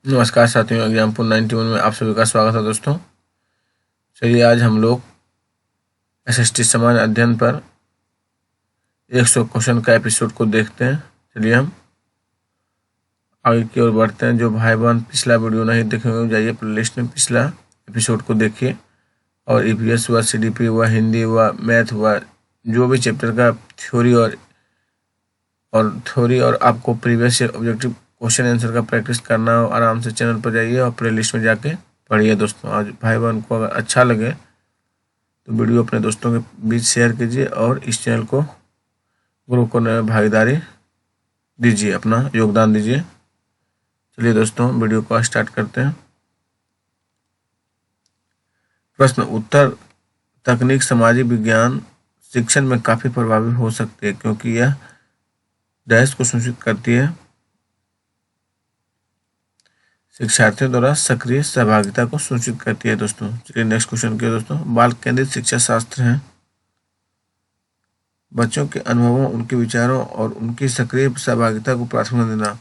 नमस्कार साथियों, एग्जाम्पल 91 में आप सभी का स्वागत है दोस्तों। चलिए आज हम लोग एसएसटी समाज अध्ययन पर 100 क्वेश्चन का एपिसोड को देखते हैं। चलिए हम आगे की ओर बढ़ते हैं। जो भाई बहन पिछला वीडियो नहीं देखे हुए जाइए प्लेलिस्ट में पिछला एपिसोड को देखिए और ईवीएस हुआ, सीडीपी हुआ, हिंदी हुआ, मैथ हुआ, जो भी चैप्टर का थ्योरी और आपको प्रीवियस ऑब्जेक्टिव क्वेश्चन आंसर का प्रैक्टिस करना हो, आराम से चैनल पर जाइए और प्लेलिस्ट में जाके पढ़िए दोस्तों। आज भाई बहन को अगर अच्छा लगे तो वीडियो अपने दोस्तों के बीच शेयर कीजिए और इस चैनल को ग्रो करने में भागीदारी दीजिए, अपना योगदान दीजिए। चलिए दोस्तों वीडियो को स्टार्ट करते हैं। प्रश्न उत्तर। तकनीक सामाजिक विज्ञान शिक्षण में काफ़ी प्रभावी हो सकती है क्योंकि यह डैश को सुनिश्चित करती है शिक्षार्थियों द्वारा सक्रिय सहभागिता को सुनिश्चित करती है दोस्तों। चलिए नेक्स्ट क्वेश्चन के दोस्तों। बाल केंद्रित शिक्षा शास्त्र है बच्चों के अनुभवों, उनके विचारों और उनकी सक्रिय सहभागिता को प्राथमिकता देना।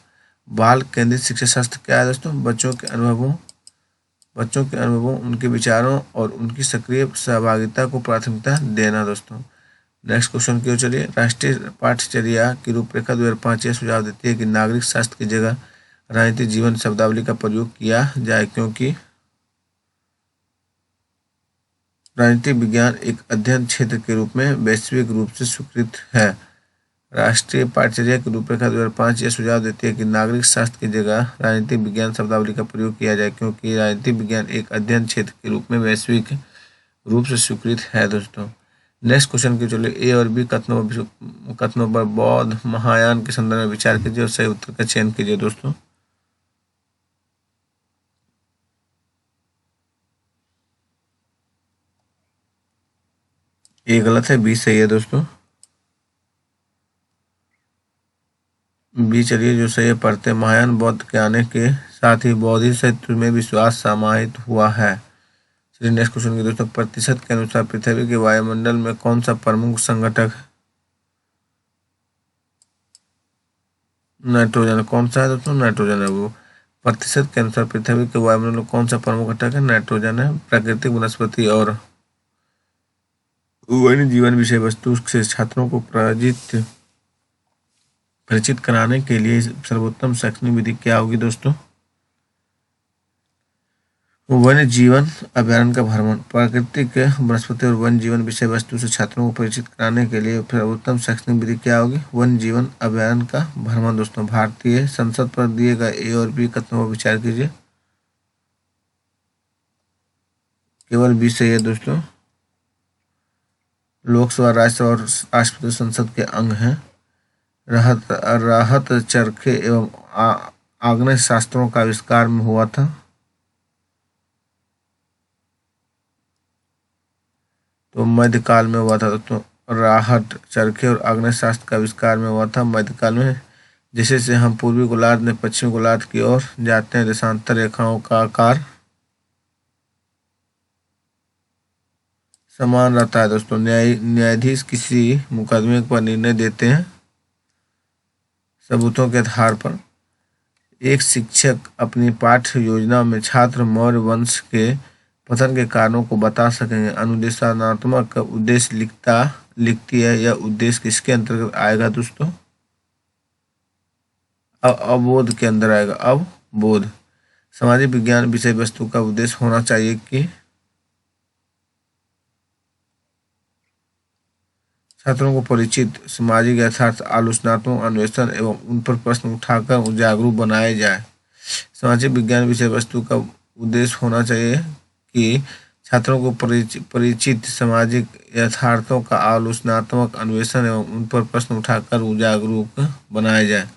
बाल केंद्रित शिक्षा शास्त्र क्या है दोस्तों? बच्चों के अनुभवों, उनके विचारों और उनकी सक्रिय सहभागिता को प्राथमिकता देना दोस्तों। नेक्स्ट क्वेश्चन की ओर चलिए। राष्ट्रीय पाठ्यचर्या की रूपरेखा 2005 यह सुझाव देती है कि नागरिक शास्त्र की जगह राजनीतिक जीवन शब्दावली का प्रयोग किया जाए क्योंकि राजनीतिक विज्ञान एक अध्ययन क्षेत्र के रूप में वैश्विक रूप से स्वीकृत है। राष्ट्रीय पाठ्यचर्या की रूपरेखा 2005 यह सुझाव देती है कि नागरिक शास्त्र की जगह राजनीतिक विज्ञान शब्दावली का प्रयोग किया जाए क्योंकि राजनीतिक विज्ञान एक अध्ययन क्षेत्र के रूप में वैश्विक रूप से स्वीकृत है दोस्तों। नेक्स्ट क्वेश्चन की चलिए। ए और बी कथनों पर बौद्ध महायान के संदर्भ में विचार कीजिए और सही उत्तर का चयन कीजिए दोस्तों। ए गलत है, बी सही है दोस्तों। बी चलिए जो सही है पढ़ते। महायान बौद्ध के आने के साथ ही बौद्धिक साहित्य में विश्वास समाहित हुआ है। चलिए नेक्स्ट क्वेश्चन की दोस्तों। प्रतिशत के अनुसार पृथ्वी के वायुमंडल में कौन सा प्रमुख संघटक नाइट्रोजन? कौन सा है दोस्तों? नाइट्रोजन है वो। प्रतिशत के अनुसार पृथ्वी के वायुमंडल में कौन सा प्रमुख घटक है? नाइट्रोजन है। प्राकृतिक वनस्पति और वन्य जीवन विषय वस्तु से छात्रों को परिचित कराने के लिए सर्वोत्तम शैक्षणिक विधि क्या होगी दोस्तों? वन्य जीवन अभ्यारण्य का भ्रमण। प्राकृतिक वनस्पति और वन्य जीवन विषय वस्तु से छात्रों को परिचित कराने के लिए सर्वोत्तम शैक्षणिक विधि क्या होगी? वन्य जीवन अभ्यारण्य का भ्रमण दोस्तों। भारतीय संसद पर दिए गए ए और बी कथनों पर विचार कीजिए। केवल बी सही है दोस्तों। लोकसभा, राज्यसभा और राष्ट्रपति संसद के अंग हैं। राहत चरखे एवं आग्नेय शास्त्रों का आविष्कार में हुआ था। तो मध्यकाल में हुआ था दोस्तों। राहत चरखे और आग्नेय शास्त्र का आविष्कार में हुआ था मध्यकाल में। जैसे जैसे हम पूर्वी गोलार्ध में पश्चिमी गोलार्ध की ओर जाते हैं, देशांतर रेखाओं का आकार समान रहता है दोस्तों। न्यायाधीश किसी मुकदमे पर निर्णय देते हैं सबूतों के आधार पर। एक शिक्षक अपनी पाठ्य योजना में छात्र मौर्य वंश के पतन के कारणों को बता सकेंगे। अनुदेशात्मक उद्देश्य लिखती है। यह उद्देश्य किसके अंतर्गत आएगा दोस्तों? अवबोध के अंदर आएगा। अवबोध। सामाजिक विज्ञान विषय वस्तु का उद्देश्य होना चाहिए कि छात्रों को परिचित सामाजिक यथार्थ, आलोचनात्मक अन्वेषण एवं उन पर प्रश्न उठाकर जागरूक बनाया जाए। सामाजिक विज्ञान विषय वस्तु का उद्देश्य होना चाहिए कि छात्रों को परिचित सामाजिक यथार्थों का आलोचनात्मक अन्वेषण एवं उन पर प्रश्न उठाकर जागरूक बनाया जाए।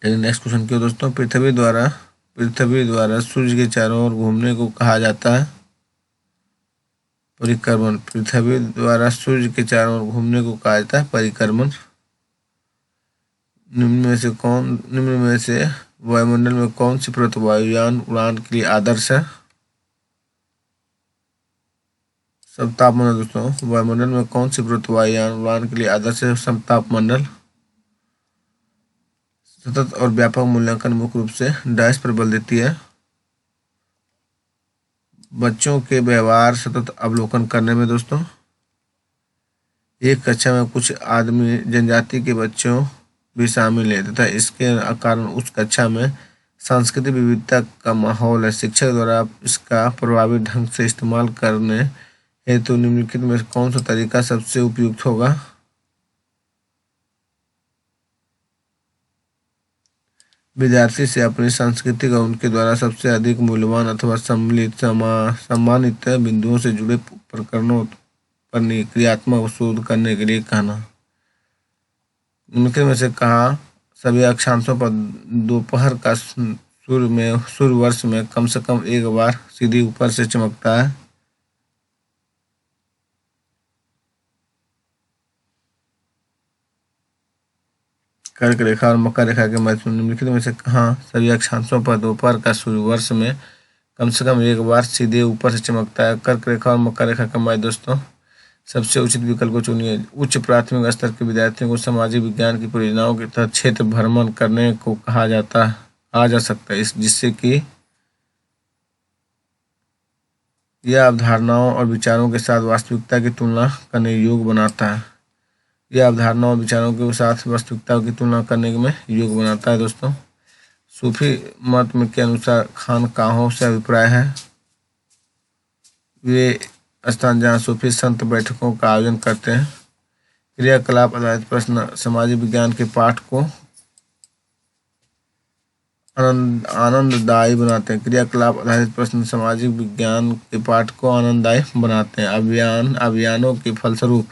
नेक्स्ट क्वेश्चन क्यों दोस्तों। पृथ्वी द्वारा सूर्य के चारों ओर घूमने को कहा जाता है परिक्रमण। पृथ्वी द्वारा सूर्य के चारों ओर घूमने को कहा जाता है परिक्रमण। निम्न में से वायुमंडल में कौन सी परत वायुयान उड़ान के लिए आदर्श है? समताप मंडल दोस्तों। वायुमंडल में कौन सी परत वायुयान उड़ान के लिए आदर्श है? समताप मंडल। सतत और व्यापक मूल्यांकन मुख्य रूप से डैश पर बल देती है। बच्चों के व्यवहार सतत अवलोकन करने में दोस्तों, एक कक्षा में कुछ आदमी जनजाति के बच्चों भी शामिल है तथा इसके कारण उस कक्षा में सांस्कृतिक विविधता का माहौल है। शिक्षक द्वारा इसका प्रभावी ढंग से इस्तेमाल करने हेतु निम्नलिखित में कौन सा तरीका सबसे उपयुक्त होगा? विद्यार्थी से अपनी संस्कृति और उनके द्वारा सबसे अधिक मूल्यवान अथवा सम्मानित बिंदुओं से जुड़े प्रकरणों पर क्रियात्मक शोध करने के लिए कहना। निम्नलिखित में से कहा सभी अक्षांशों पर दोपहर का सूर्यवर्ष में कम से कम एक बार सीधे ऊपर से चमकता है? कर्क रेखा और मकर रेखा के मध्य निम्नलिखित में से कहाँ सभी अक्षांशों पर दोपहर का सूर्यवर्ष में कम से कम एक बार सीधे ऊपर से चमकता है? कर्क रेखा और मकर रेखा के मध्य दोस्तों सबसे उचित विकल्प को चुनिए। उच्च प्राथमिक स्तर के विद्यार्थियों को सामाजिक विज्ञान की परियोजनाओं के तहत क्षेत्र भ्रमण करने को कहा जा सकता है, जिससे कि यह अवधारणाओं और विचारों के साथ वास्तविकता की तुलना करने योग्य बनाता है। यह अवधारणाओं और विचारों के साथ वास्तविकता की तुलना करने में योग्य बनाता है दोस्तों। सूफी मत में के अनुसार खानकाहों से अभिप्राय है वे स्थान जहाँ सूफी संत बैठकों का आयोजन करते हैं। क्रियाकलाप आधारित प्रश्न सामाजिक विज्ञान के पाठ को आनंददायी बनाते हैं। क्रियाकलाप आधारित प्रश्न सामाजिक विज्ञान के पाठ को आनंददायी बनाते हैं। अभियानों के फलस्वरूप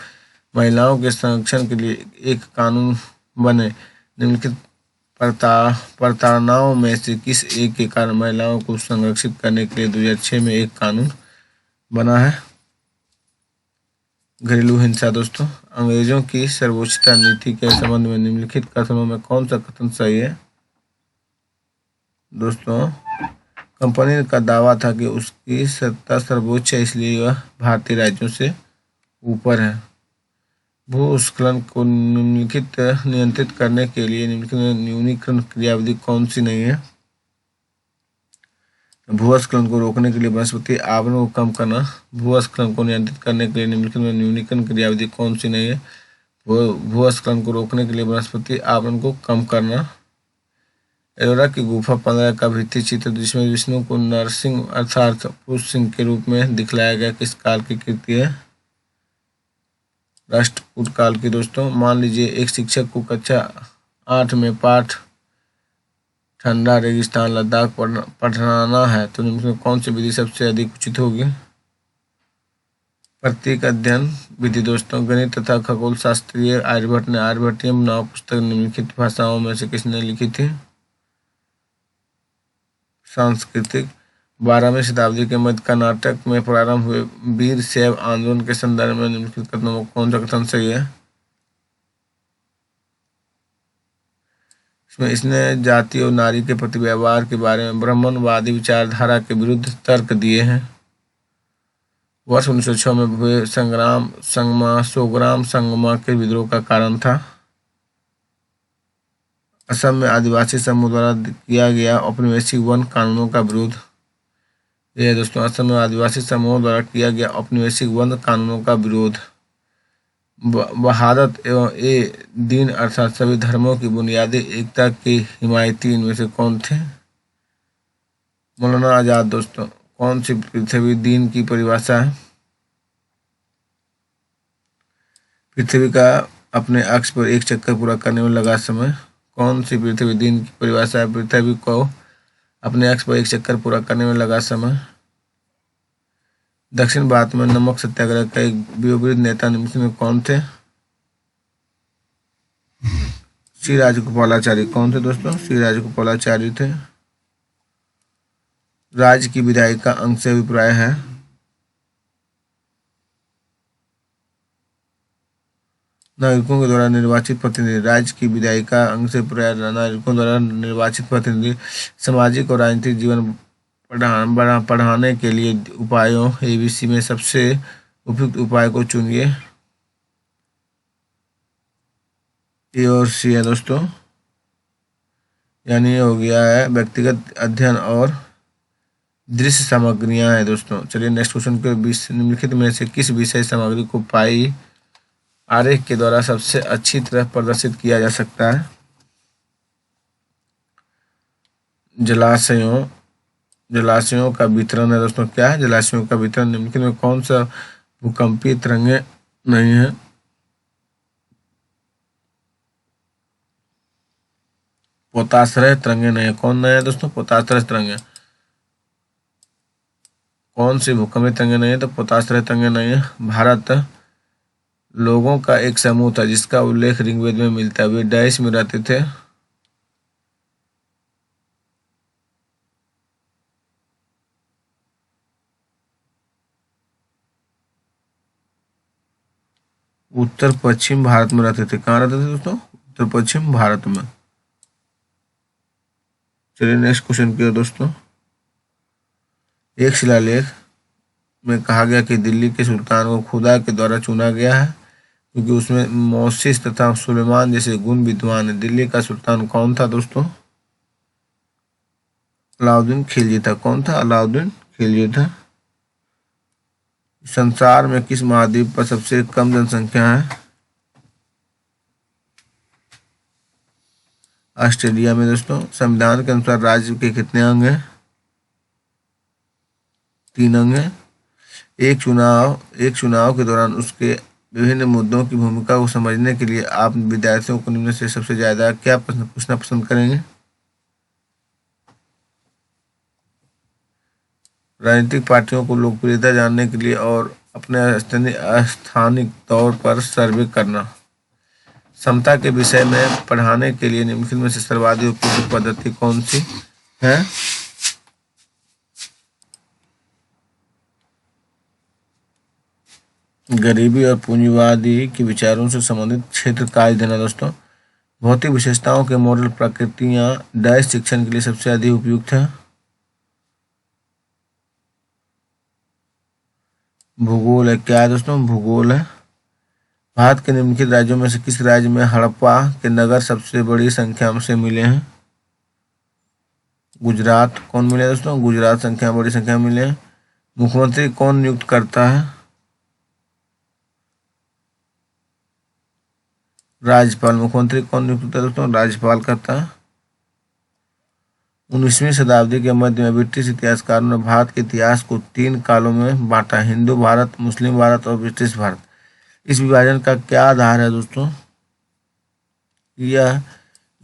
महिलाओं के संरक्षण के लिए एक कानून बने। निम्नलिखित प्रताड़नाओं में से किस एक के कारण महिलाओं को संरक्षित करने के लिए 2006 में एक कानून बना है? घरेलू हिंसा दोस्तों। अंग्रेजों की सर्वोच्चता नीति के संबंध में निम्नलिखित कथनों में कौन सा कथन सही है? दोस्तों कंपनी का दावा था कि उसकी सत्ता सर्वोच्च है, इसलिए वह भारतीय राज्यों से ऊपर है। भूस्खलन को नियंत्रित करने के लिए निम्नलिखित में न्यूनीकरण क्रियाविधि कौन सी नहीं है? भूस्खलन को रोकने के लिए वनस्पति आवरण को कम करना। भूस्खलन को नियंत्रित करने के लिए निम्नलिखित में न्यूनीकरण क्रियाविधि कौन सी नहीं है? भूस्खलन को रोकने के लिए वनस्पति आवरण को कम करना। एलोरा की गुफा 15 का भित्ति चित्र जिसमें विष्णु को नरसिंह अर्थात पुरुष सिंह के रूप में दिखलाया गया किस काल की कृति है? राष्ट्रकूट काल की दोस्तों। मान लीजिए एक शिक्षक को कक्षा 8 में पाठ ठंडा रेगिस्तान लद्दाख पढ़ाना है, तो इनमें कौन सी विधि सबसे अधिक उचित होगी? प्रतीक अध्ययन विधि दोस्तों। गणित तथा खगोल शास्त्रीय आर्यभट्ट ने आर्यभट्टीय नाम पुस्तक निम्नलिखित भाषाओं में से किसने लिखी थी? सांस्कृतिक। 12वीं शताब्दी के मध्य कर्नाटक में प्रारंभ हुए वीर शैव आंदोलन के संदर्भ में निम्नलिखित कथनों में कौन सा कथन सही है? इसने जाति और नारी के प्रति व्यवहार के बारे में ब्राह्मणवादी विचारधारा के विरुद्ध तर्क दिए हैं। वर्ष 1906 में हुए सोग्राम संगमा के विद्रोह का कारण था। असम में आदिवासी समूह द्वारा किया गया औपनिवेशिक वन कानूनों का विरोध। यह दोस्तों असम में आदिवासी समूहों द्वारा किया गया औपनिवेशिक वन कानूनों का विरोध। वहादत एवं ए दीन अर्थात सभी धर्मों की बुनियादी एकता के हिमायती इनमें से कौन थे? मौलाना आजाद दोस्तों। कौन सी पृथ्वी दिन की परिभाषा है? पृथ्वी का अपने अक्ष पर एक चक्कर पूरा करने में लगा समय। कौन सी पृथ्वी दिन की परिभाषा है? पृथ्वी को अपने अक्ष पर एक चक्कर पूरा करने में लगा समय। दक्षिण भारत में नमक सत्याग्रह का एक वयोवृद्ध नेता निम्नलिखित में कौन थे? श्री राजगोपालाचारी। कौन थे दोस्तों? श्री राजगोपालाचारी थे। राज्य की विधायिका का अंग से अभिप्राय है? नागरिकों के द्वारा निर्वाचित प्रतिनिधि। राज्य की विधायिका अंग से अभिप्राय नागरिकों द्वारा निर्वाचित प्रतिनिधि सामाजिक और राजनीतिक जीवन पढ़ाने के लिए उपायों ABC में सबसे उपयुक्त उपाय को चुनिए। A और C है दोस्तों। यानी ये हो गया है व्यक्तिगत अध्ययन और दृश्य सामग्रियां हैं दोस्तों। चलिए नेक्स्ट क्वेश्चन के निम्नलिखित में से किस विषय सामग्री को पाई आरेख के द्वारा सबसे अच्छी तरह प्रदर्शित किया जा सकता है? जलाशयों जलाशयों का वितरण है दोस्तों। क्या है जलाशयों का वितरण? निम्नलिखित में कौन सा भूकंपीय तरंगे नहीं है? पोताश्रय तरंगे नहीं है। कौन नहीं है दोस्तों? पोताश्रय तरंगे। कौन सी भूकंपीय तरंगे नहीं है? तो पोताश्रय तरंगे नहीं है। भारत लोगों का एक समूह था जिसका उल्लेख ऋग्वेद में मिलता है। वे डैश में रहते थे। उत्तर पश्चिम भारत में रहते थे। कहाँ रहते थे दोस्तों? उत्तर पश्चिम भारत में। चलिए नेक्स्ट क्वेश्चन की ओर दोस्तों। एक शिलालेख में कहा गया कि दिल्ली के सुल्तान को खुदा के द्वारा चुना गया है क्योंकि उसमें मोसिस तथा सुलेमान जैसे गुण विद्वान है। दिल्ली का सुल्तान कौन था दोस्तों? अलाउद्दीन खिलजी था। कौन था? अलाउद्दीन खिलजी था। संसार में किस महाद्वीप पर सबसे कम जनसंख्या है? ऑस्ट्रेलिया में दोस्तों। संविधान के अनुसार राज्य के कितने अंग हैं? 3 अंग हैं। एक चुनाव के दौरान उसके विभिन्न मुद्दों की भूमिका को समझने के लिए आप विद्यार्थियों को निम्न से सबसे ज्यादा क्या प्रश्न पूछना पसंद करेंगे? राजनीतिक पार्टियों को लोकप्रियता जानने के लिए और अपने स्थानिक तौर पर सर्वे करना। समता के विषय में पढ़ाने के लिए निम्नलिखित में से सर्वाधिक उपयुक्त पद्धति कौन सी है? गरीबी और पूंजीवादी के विचारों से संबंधित क्षेत्र का अध्ययन है दोस्तों। भौतिक विशेषताओं के मॉडल प्रकृतियां डैश शिक्षण के लिए सबसे अधिक उपयुक्त है। भूगोल है। क्या है दोस्तों? भूगोल है। भारत के निम्नलिखित राज्यों में से किस राज्य में हड़प्पा के नगर सबसे बड़ी संख्या से मिले हैं? गुजरात। कौन मिले दोस्तों? गुजरात बड़ी संख्या में मिले हैं। मुख्यमंत्री कौन नियुक्त करता है? राज्यपाल। मुख्यमंत्री कौन नियुक्त करता है दोस्तों? राज्यपाल करता है। 19वीं शताब्दी के मध्य में ब्रिटिश इतिहासकारों ने भारत के इतिहास को 3 कालों में बांटा: हिंदू भारत, मुस्लिम भारत और ब्रिटिश भारत। इस विभाजन का क्या आधार है दोस्तों? यह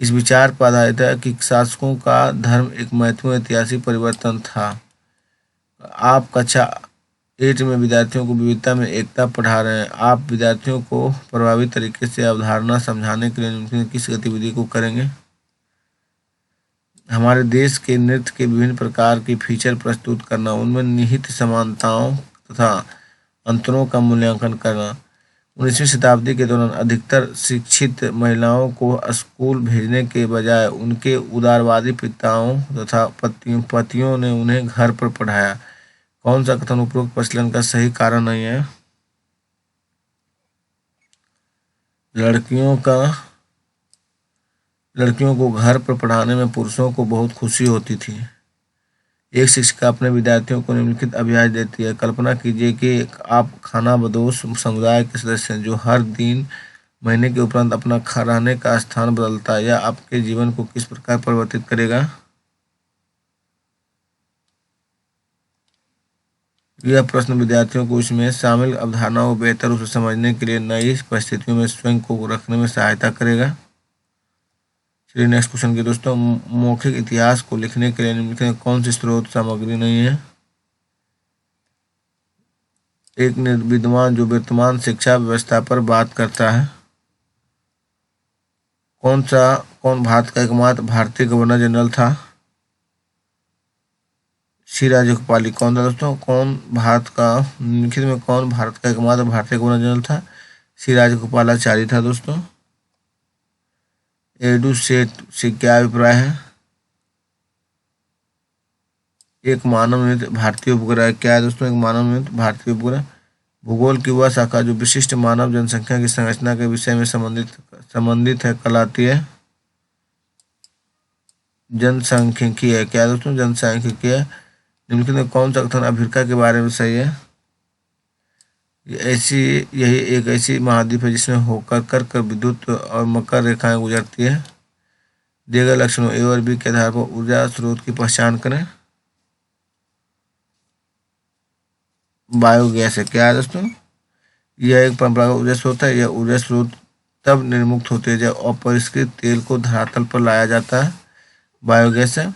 इस विचार पर आधारित है कि शासकों का धर्म एक महत्वपूर्ण ऐतिहासिक परिवर्तन था। आप कक्षा 8 में विद्यार्थियों को विविधता में एकता पढ़ा रहे हैं। आप विद्यार्थियों को प्रभावी तरीके से अवधारणा समझाने के लिए निम्नलिखित किस गतिविधि को करेंगे? हमारे देश के नृत्य के विभिन्न प्रकार के फीचर प्रस्तुत करना, उनमें निहित समानताओं तथा अंतरों का मूल्यांकन करना। 19वीं शताब्दी के दौरान अधिकतर शिक्षित महिलाओं को स्कूल भेजने के बजाय उनके उदारवादी पिताओं तथा पतियों ने उन्हें घर पर पढ़ाया। कौन सा कथन उपरोक्त प्रचलन का सही कारण नहीं है? लड़कियों को घर पर पढ़ाने में पुरुषों को बहुत खुशी होती थी। एक शिक्षिका अपने विद्यार्थियों को निम्नलिखित अभ्यास देती है। कल्पना कीजिए कि आप खानाबदोश समुदाय के सदस्य हैं जो हर दिन महीने के उपरांत अपना रहने का स्थान बदलता है। यह आपके जीवन को किस प्रकार परिवर्तित करेगा? यह प्रश्न विद्यार्थियों को इसमें शामिल अवधारणाओं को बेहतर रूप से समझने के लिए नई परिस्थितियों में स्वयं को रखने में सहायता करेगा। चलिए नेक्स्ट क्वेश्चन के दोस्तों। मौखिक इतिहास को लिखने के लिए निम्नलिखित में कौन सी स्रोत सामग्री नहीं है? एक विद्वान जो वर्तमान शिक्षा व्यवस्था पर बात करता है। कौन भारत का एकमात्र भारतीय गवर्नर जनरल था? सी राजगोपाली। कौन था दोस्तों? निम्नलिखित में कौन भारत का एकमात्र भारतीय गवर्नर जनरल था? सी राजगोपालाचारी था दोस्तों। एडू सेठ से क्या अभिप्राय है? एक मानव निर्मित भारतीय उपग्रह। क्या है दोस्तों? एक मानव निर्मित भारतीय उपग्रह। भूगोल की वह शाखा जो विशिष्ट मानव जनसंख्या की संरचना के विषय में संबंधित है कहलाती है। जनसांख्यिकी है। क्या दोस्तों? जनसांख्यिकी है। निम्नलिखित में कौन सा कथन अफ्रीका के बारे में सही है? यही एक ऐसी महाद्वीप है जिसमें होकर कर विद्युत और मकर रेखाएं गुजरती है। दिए गए लक्षणों ए और बी के आधार पर ऊर्जा स्रोत की पहचान करें। बायोगैस है। क्या है दोस्तों? यह एक परंपरागत ऊर्जा स्रोत है। यह ऊर्जा स्रोत तब निर्मुक्त होती है जब अपरिष्कृत तेल को धरातल पर लाया जाता है। बायोगैस है।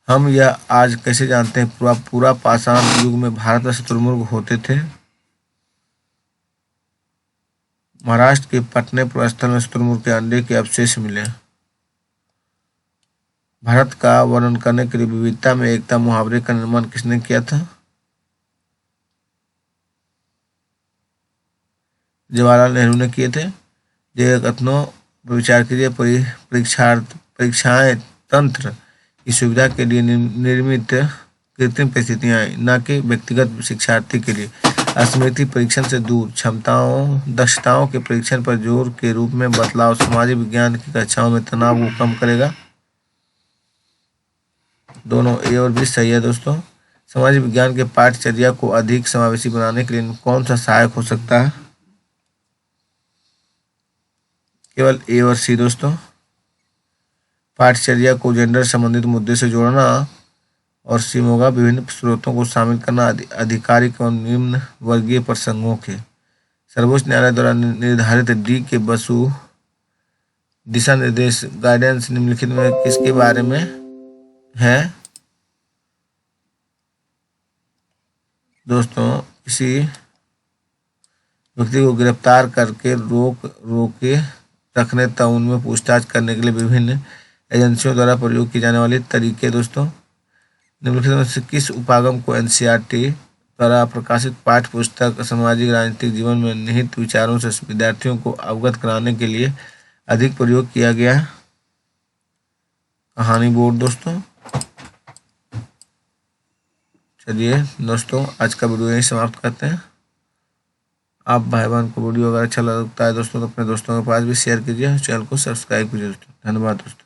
हम यह आज कैसे जानते हैं पूरा पाषाण युग में भारत में शुतुरमुर्ग होते थे? महाराष्ट्र के पटने प्रस्थल में शुतुरमुर्ग के अंडे के अवशेष मिले। भारत का वर्णन करने के लिए विविधता में एकता मुहावरे का निर्माण किसने किया था? जवाहरलाल नेहरू ने किए थे। दिए गए कथनों पर विचार कीजिए। परीक्षाएं तंत्र की सुविधा के लिए निर्मित कृत्रिम परिस्थितियां, न कि व्यक्तिगत शिक्षार्थी के लिए। स्मृति परीक्षण से दूर दक्षताओं के परीक्षण पर जोर के रूप में बदलाव सामाजिक विज्ञान की कक्षाओं में तनाव को कम करेगा। दोनों ए और बी सही है दोस्तों। सामाजिक विज्ञान के पाठ्यचर्या को अधिक समावेशी बनाने के लिए कौन सा सहायक हो सकता है? केवल ए और सी दोस्तों। पाठ्यचर्या को जेंडर संबंधित मुद्दे से जोड़ना, और सी होगा विभिन्न स्रोतों को शामिल करना आधिकारिक और निम्न वर्गीय प्रसंगों के। सर्वोच्च न्यायालय द्वारा निर्धारित डी के बसु दिशा निर्देश गाइडेंस निम्नलिखित में किसके बारे में है? दोस्तों, किसी व्यक्ति को गिरफ्तार करके रोके रखने तक उनमें पूछताछ करने के लिए विभिन्न एजेंसियों द्वारा प्रयोग की जाने वाली तरीके। दोस्तों, निम्नलिखित में से किस उपागम को एनसीईआरटी द्वारा प्रकाशित पाठ्य पुस्तक सामाजिक राजनीतिक जीवन में निहित विचारों से विद्यार्थियों को अवगत कराने के लिए अधिक प्रयोग किया गया? कहानी बोर्ड दोस्तों। चलिए दोस्तों, आज का वीडियो यहीं समाप्त करते हैं। आप भाई बहन को वीडियो अगर अच्छा लगता है दोस्तों तो अपने दोस्तों के पास भी शेयर कीजिए। चैनल को सब्सक्राइब कीजिए दोस्तों। धन्यवाद दोस्तों।